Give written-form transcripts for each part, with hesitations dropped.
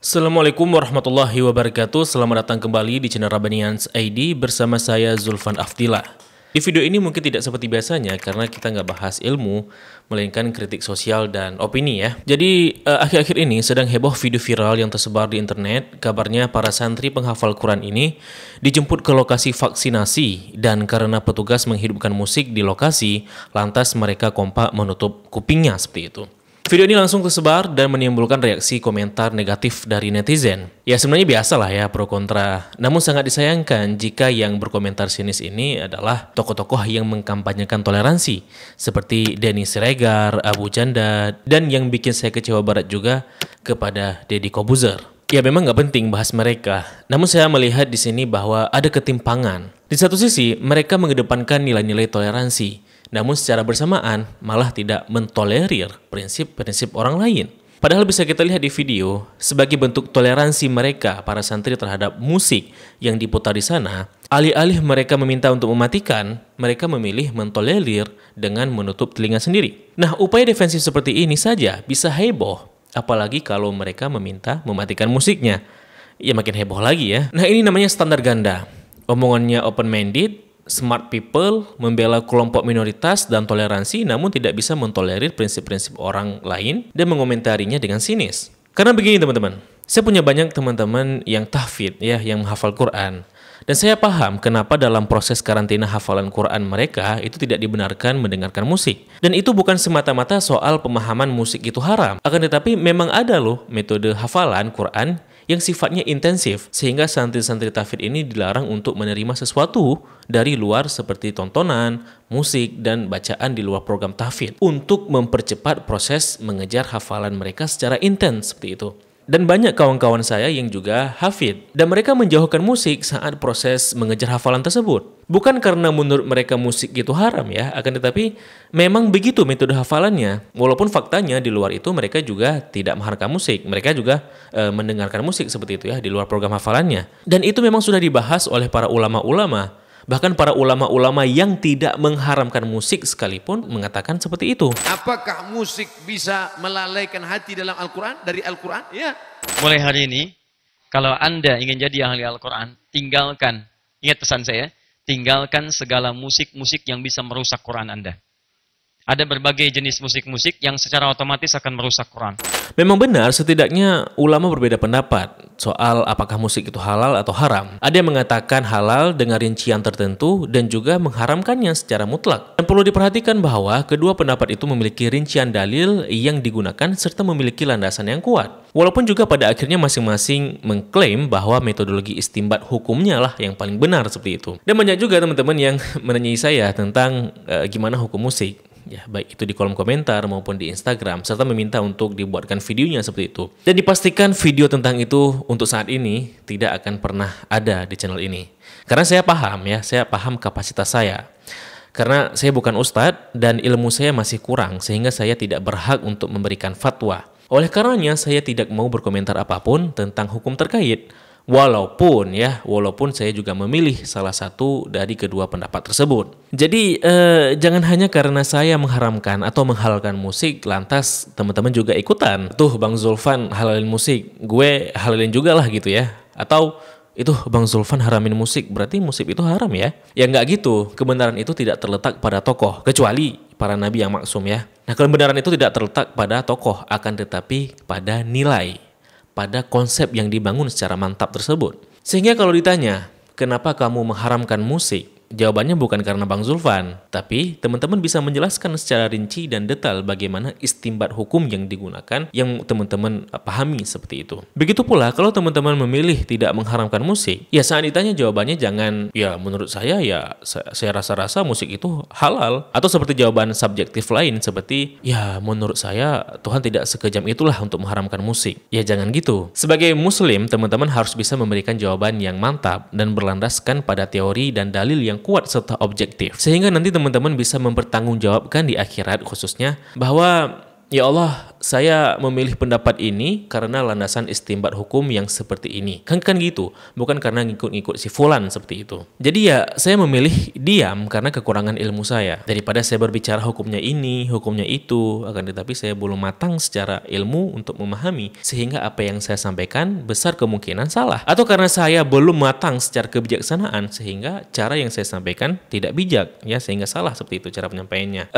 Assalamualaikum warahmatullahi wabarakatuh. Selamat datang kembali di channel Rabbanians ID bersama saya Zulfan Afdillah. Di video ini mungkin tidak seperti biasanya karena kita nggak bahas ilmu, melainkan kritik sosial dan opini ya. Jadi akhir-akhir ini sedang heboh video viral yang tersebar di internet. Kabarnya para santri penghafal Quran ini dijemput ke lokasi vaksinasi dan karena petugas menghidupkan musik di lokasi, lantas mereka kompak menutup kupingnya seperti itu. Video ini langsung tersebar dan menimbulkan reaksi komentar negatif dari netizen. Ya sebenarnya biasalah ya pro kontra. Namun sangat disayangkan jika yang berkomentar sinis ini adalah tokoh-tokoh yang mengkampanyekan toleransi. Seperti Denny Siregar, Abu Janda, dan yang bikin saya kecewa berat juga kepada Deddy Kobuzer. Ya memang nggak penting bahas mereka. Namun saya melihat di sini bahwa ada ketimpangan. Di satu sisi mereka mengedepankan nilai-nilai toleransi. Namun secara bersamaan malah tidak mentolerir prinsip-prinsip orang lain. Padahal bisa kita lihat di video, sebagai bentuk toleransi mereka para santri terhadap musik yang diputar di sana, alih-alih mereka meminta untuk mematikan, mereka memilih mentolerir dengan menutup telinga sendiri. Nah, upaya defensif seperti ini saja bisa heboh, apalagi kalau mereka meminta mematikan musiknya. Ya makin heboh lagi ya. Nah, ini namanya standar ganda. Omongannya open-minded, smart people, membela kelompok minoritas dan toleransi namun tidak bisa mentolerir prinsip-prinsip orang lain dan mengomentarinya dengan sinis. Karena begini teman-teman, saya punya banyak teman-teman yang tahfidz ya, yang menghafal Quran. Dan saya paham kenapa dalam proses karantina hafalan Quran mereka itu tidak dibenarkan mendengarkan musik. Dan itu bukan semata-mata soal pemahaman musik itu haram. Akan tetapi memang ada loh metode hafalan Quran yang sifatnya intensif, sehingga santri-santri tahfidz ini dilarang untuk menerima sesuatu dari luar seperti tontonan, musik, dan bacaan di luar program tahfidz untuk mempercepat proses mengejar hafalan mereka secara intens seperti itu. Dan banyak kawan-kawan saya yang juga hafidz, dan mereka menjauhkan musik saat proses mengejar hafalan tersebut. Bukan karena menurut mereka musik itu haram ya, akan tetapi memang begitu metode hafalannya. Walaupun faktanya di luar itu mereka juga tidak mengharamkan musik, mereka juga mendengarkan musik seperti itu ya di luar program hafalannya. Dan itu memang sudah dibahas oleh para ulama-ulama. Bahkan para ulama-ulama yang tidak mengharamkan musik sekalipun mengatakan seperti itu. Apakah musik bisa melalaikan hati dalam Al-Quran? Dari Al-Quran? Ya. Mulai hari ini, kalau Anda ingin jadi ahli Al-Quran, tinggalkan, ingat pesan saya, tinggalkan segala musik-musik yang bisa merusak Quran Anda. Ada berbagai jenis musik-musik yang secara otomatis akan merusak Quran. Memang benar, setidaknya ulama berbeda pendapat soal apakah musik itu halal atau haram. Ada yang mengatakan halal dengan rincian tertentu dan juga mengharamkannya secara mutlak. Dan perlu diperhatikan bahwa kedua pendapat itu memiliki rincian dalil yang digunakan serta memiliki landasan yang kuat. Walaupun juga pada akhirnya masing-masing mengklaim bahwa metodologi istimbat hukumnya lah yang paling benar seperti itu. Dan banyak juga teman-teman yang menanyai saya tentang gimana hukum musik. Ya, baik itu di kolom komentar maupun di Instagram, serta meminta untuk dibuatkan videonya seperti itu. Dan dipastikan video tentang itu untuk saat ini tidak akan pernah ada di channel ini. Karena saya paham ya, saya paham kapasitas saya. Karena saya bukan ustadz dan ilmu saya masih kurang sehingga saya tidak berhak untuk memberikan fatwa. Oleh karenanya saya tidak mau berkomentar apapun tentang hukum terkait. Walaupun saya juga memilih salah satu dari kedua pendapat tersebut. Jadi jangan hanya karena saya mengharamkan atau menghalalkan musik, lantas teman-teman juga ikutan. Tuh Bang Zulfan halalin musik, gue halalin juga lah gitu ya. Atau itu Bang Zulfan haramin musik, berarti musik itu haram ya? Ya nggak gitu, kebenaran itu tidak terletak pada tokoh, kecuali para nabi yang maksum ya. Nah kebenaran itu tidak terletak pada tokoh, akan tetapi pada nilai, pada konsep yang dibangun secara mantap tersebut. Sehingga kalau ditanya, kenapa kamu mengharamkan musik? Jawabannya bukan karena Bang Zulfan, tapi teman-teman bisa menjelaskan secara rinci dan detail bagaimana istimbat hukum yang digunakan yang teman-teman pahami seperti itu. Begitu pula kalau teman-teman memilih tidak mengharamkan musik, ya saat ditanya jawabannya jangan, ya menurut saya ya saya rasa-rasa musik itu halal. Atau seperti jawaban subjektif lain seperti, ya menurut saya Tuhan tidak sekejam itulah untuk mengharamkan musik. Ya jangan gitu. Sebagai muslim, teman-teman harus bisa memberikan jawaban yang mantap dan berlandaskan pada teori dan dalil yang kuat serta objektif. Sehingga nanti teman-teman bisa mempertanggungjawabkan di akhirat khususnya bahwa ya Allah, saya memilih pendapat ini karena landasan istinbat hukum yang seperti ini. Kan gitu, bukan karena ngikut-ngikut si fulan seperti itu. Jadi ya saya memilih diam karena kekurangan ilmu saya. Daripada saya berbicara hukumnya ini, hukumnya itu, akan tetapi saya belum matang secara ilmu untuk memahami sehingga apa yang saya sampaikan besar kemungkinan salah. Atau karena saya belum matang secara kebijaksanaan sehingga cara yang saya sampaikan tidak bijak ya, sehingga salah seperti itu cara penyampaiannya.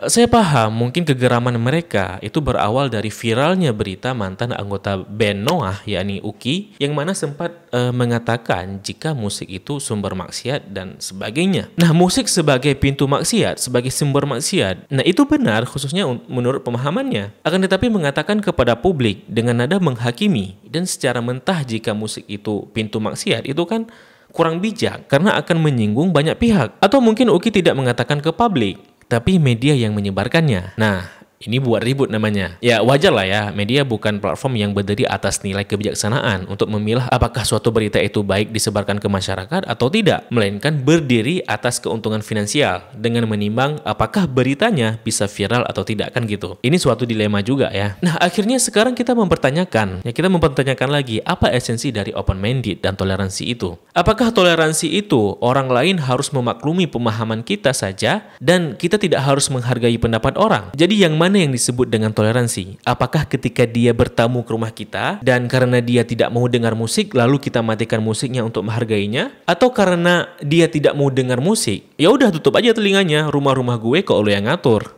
Saya paham mungkin kegeraman mereka itu berawal dari viralnya berita mantan anggota band Noah yakni Uki yang mana sempat mengatakan jika musik itu sumber maksiat dan sebagainya. Nah, musik sebagai pintu maksiat, sebagai sumber maksiat. Nah, itu benar khususnya menurut pemahamannya. Akan tetapi mengatakan kepada publik dengan nada menghakimi dan secara mentah jika musik itu pintu maksiat itu kan kurang bijak karena akan menyinggung banyak pihak. Atau mungkin Uki tidak mengatakan ke publik, tapi media yang menyebarkannya. Nah, ini buat ribut namanya. Ya wajar lah ya, media bukan platform yang berdiri atas nilai kebijaksanaan untuk memilah apakah suatu berita itu baik disebarkan ke masyarakat atau tidak, melainkan berdiri atas keuntungan finansial dengan menimbang apakah beritanya bisa viral atau tidak, kan gitu. Ini suatu dilema juga ya. Nah, akhirnya sekarang kita mempertanyakan lagi apa esensi dari open-minded dan toleransi itu. Apakah toleransi itu orang lain harus memaklumi pemahaman kita saja dan kita tidak harus menghargai pendapat orang? Jadi yang mana yang disebut dengan toleransi? Apakah ketika dia bertamu ke rumah kita dan karena dia tidak mau dengar musik lalu kita matikan musiknya untuk menghargainya? Atau karena dia tidak mau dengar musik, ya udah tutup aja telinganya, rumah-rumah gue kok lo yang ngatur?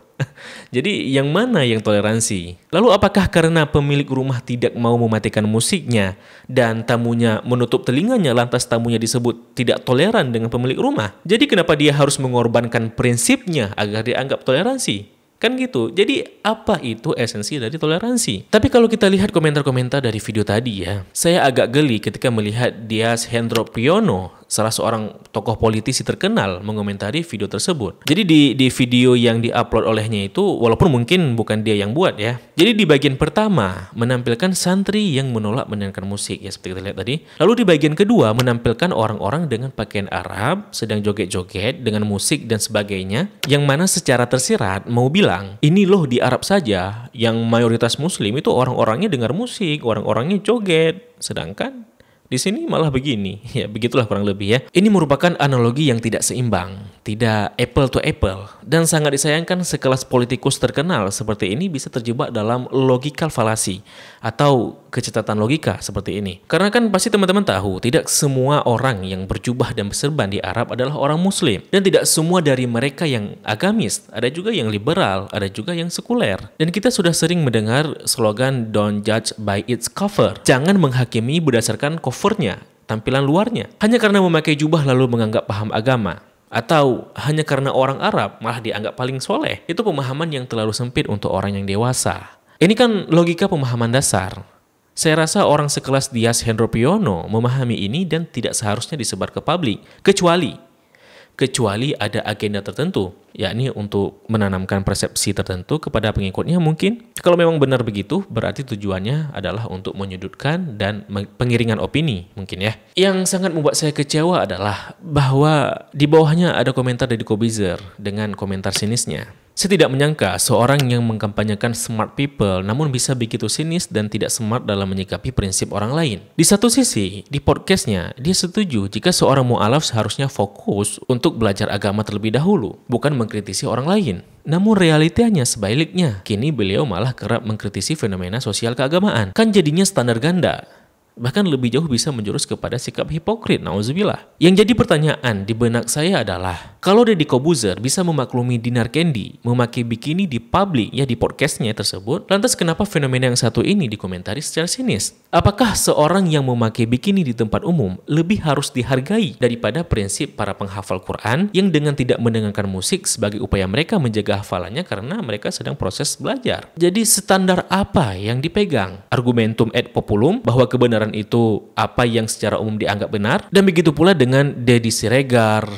Jadi yang mana yang toleransi? Lalu apakah karena pemilik rumah tidak mau mematikan musiknya dan tamunya menutup telinganya lantas tamunya disebut tidak toleran dengan pemilik rumah? Jadi kenapa dia harus mengorbankan prinsipnya agar dianggap toleransi? Kan gitu. Jadi apa itu esensi dari toleransi? Tapi kalau kita lihat komentar-komentar dari video tadi ya, saya agak geli ketika melihat Dias Hendropiono, salah seorang tokoh politisi terkenal, mengomentari video tersebut. Jadi di video yang diupload olehnya itu, walaupun mungkin bukan dia yang buat ya. Jadi di bagian pertama menampilkan santri yang menolak mendengarkan musik ya seperti kita lihat tadi. Lalu di bagian kedua menampilkan orang-orang dengan pakaian Arab sedang joget-joget dengan musik dan sebagainya, yang mana secara tersirat mau bilang, ini loh di Arab saja yang mayoritas muslim itu orang-orangnya dengar musik, orang-orangnya joget, sedangkan di sini malah begini. Ya, begitulah kurang lebih ya. Ini merupakan analogi yang tidak seimbang, tidak apple to apple, dan sangat disayangkan sekelas politikus terkenal seperti ini bisa terjebak dalam logical fallacy atau kecacatan logika seperti ini. Karena kan pasti teman-teman tahu, tidak semua orang yang berjubah dan berserban di Arab adalah orang muslim, dan tidak semua dari mereka yang agamis, ada juga yang liberal, ada juga yang sekuler. Dan kita sudah sering mendengar slogan don't judge by its cover. Jangan menghakimi berdasarkan covernya, tampilan luarnya. Hanya karena memakai jubah lalu menganggap paham agama, atau hanya karena orang Arab malah dianggap paling soleh. Itu pemahaman yang terlalu sempit untuk orang yang dewasa. Ini kan logika pemahaman dasar. Saya rasa orang sekelas Dias Hendropiono memahami ini dan tidak seharusnya disebar ke publik, kecuali ada agenda tertentu, yakni untuk menanamkan persepsi tertentu kepada pengikutnya mungkin. Kalau memang benar begitu, berarti tujuannya adalah untuk menyudutkan dan pengiringan opini mungkin ya. Yang sangat membuat saya kecewa adalah bahwa di bawahnya ada komentar dari Kobizer dengan komentar sinisnya. Saya tidak menyangka seorang yang mengkampanyekan smart people namun bisa begitu sinis dan tidak smart dalam menyikapi prinsip orang lain. Di satu sisi, di podcastnya, dia setuju jika seorang mu'alaf seharusnya fokus untuk belajar agama terlebih dahulu, bukan mengkritisi orang lain. Namun realitanya sebaliknya, kini beliau malah kerap mengkritisi fenomena sosial keagamaan. Kan jadinya standar ganda. Bahkan lebih jauh bisa menjurus kepada sikap hipokrit, nauzubillah. Yang jadi pertanyaan di benak saya adalah, kalau Deddy Kobuzer bisa memaklumi Dinar Kendi memakai bikini di publik ya di podcastnya tersebut, lantas kenapa fenomena yang satu ini dikomentari secara sinis? Apakah seorang yang memakai bikini di tempat umum lebih harus dihargai daripada prinsip para penghafal Quran yang dengan tidak mendengarkan musik sebagai upaya mereka menjaga hafalannya karena mereka sedang proses belajar? Jadi standar apa yang dipegang? Argumentum et populum bahwa kebenaran itu apa yang secara umum dianggap benar, dan begitu pula dengan Deddy Siregar,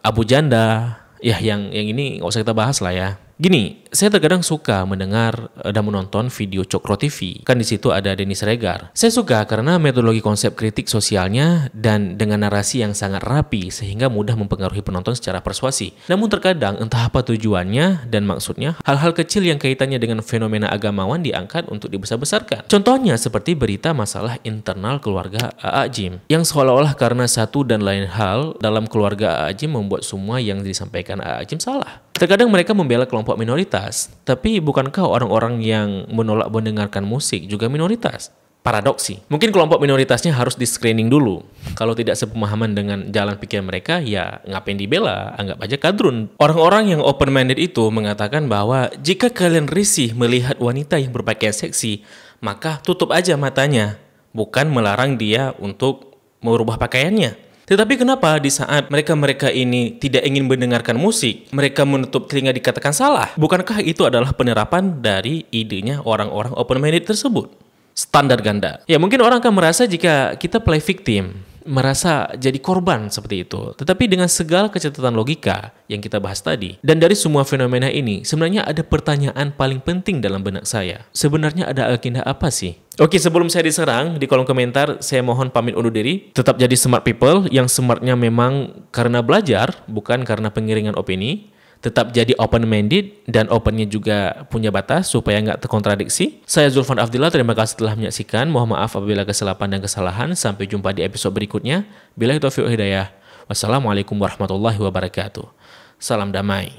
Abu Janda, ya yang ini nggak usah kita bahas lah ya. Gini, saya terkadang suka mendengar dan menonton video Cokro TV. Kan di situ ada Denny Siregar. Saya suka karena metodologi konsep kritik sosialnya dan dengan narasi yang sangat rapi sehingga mudah mempengaruhi penonton secara persuasi. Namun terkadang entah apa tujuannya dan maksudnya, hal-hal kecil yang kaitannya dengan fenomena agamawan diangkat untuk dibesar-besarkan. Contohnya seperti berita masalah internal keluarga A.A. Jim yang seolah-olah karena satu dan lain hal dalam keluarga A.A. Jim membuat semua yang disampaikan A.A. Jim salah. Terkadang mereka membela kelompok minoritas, tapi bukankah orang-orang yang menolak mendengarkan musik juga minoritas? Paradoksi. Mungkin kelompok minoritasnya harus di-screening dulu. Kalau tidak sepemahaman dengan jalan pikir mereka, ya ngapain dibela, anggap aja kadrun. Orang-orang yang open-minded itu mengatakan bahwa jika kalian risih melihat wanita yang berpakaian seksi, maka tutup aja matanya, bukan melarang dia untuk merubah pakaiannya. Tetapi kenapa di saat mereka-mereka ini tidak ingin mendengarkan musik, mereka menutup telinga dikatakan salah? Bukankah itu adalah penerapan dari idenya orang-orang open-minded tersebut? Standar ganda. Ya mungkin orang akan merasa jika kita play victim, merasa jadi korban seperti itu. Tetapi dengan segala kecatatan logika yang kita bahas tadi, dan dari semua fenomena ini, sebenarnya ada pertanyaan paling penting dalam benak saya. Sebenarnya ada agenda apa sih? Oke, sebelum saya diserang di kolom komentar, saya mohon pamit undur diri. Tetap jadi smart people, yang smartnya memang karena belajar, bukan karena pengiringan opini. Tetap jadi open-minded, dan opennya juga punya batas supaya nggak terkontradiksi. Saya Zulfan Afdillah, terima kasih telah menyaksikan. Mohon maaf apabila kesilapan dan kesalahan. Sampai jumpa di episode berikutnya. Billahi taufiq wal hidayah. Wassalamualaikum warahmatullahi wabarakatuh. Salam damai.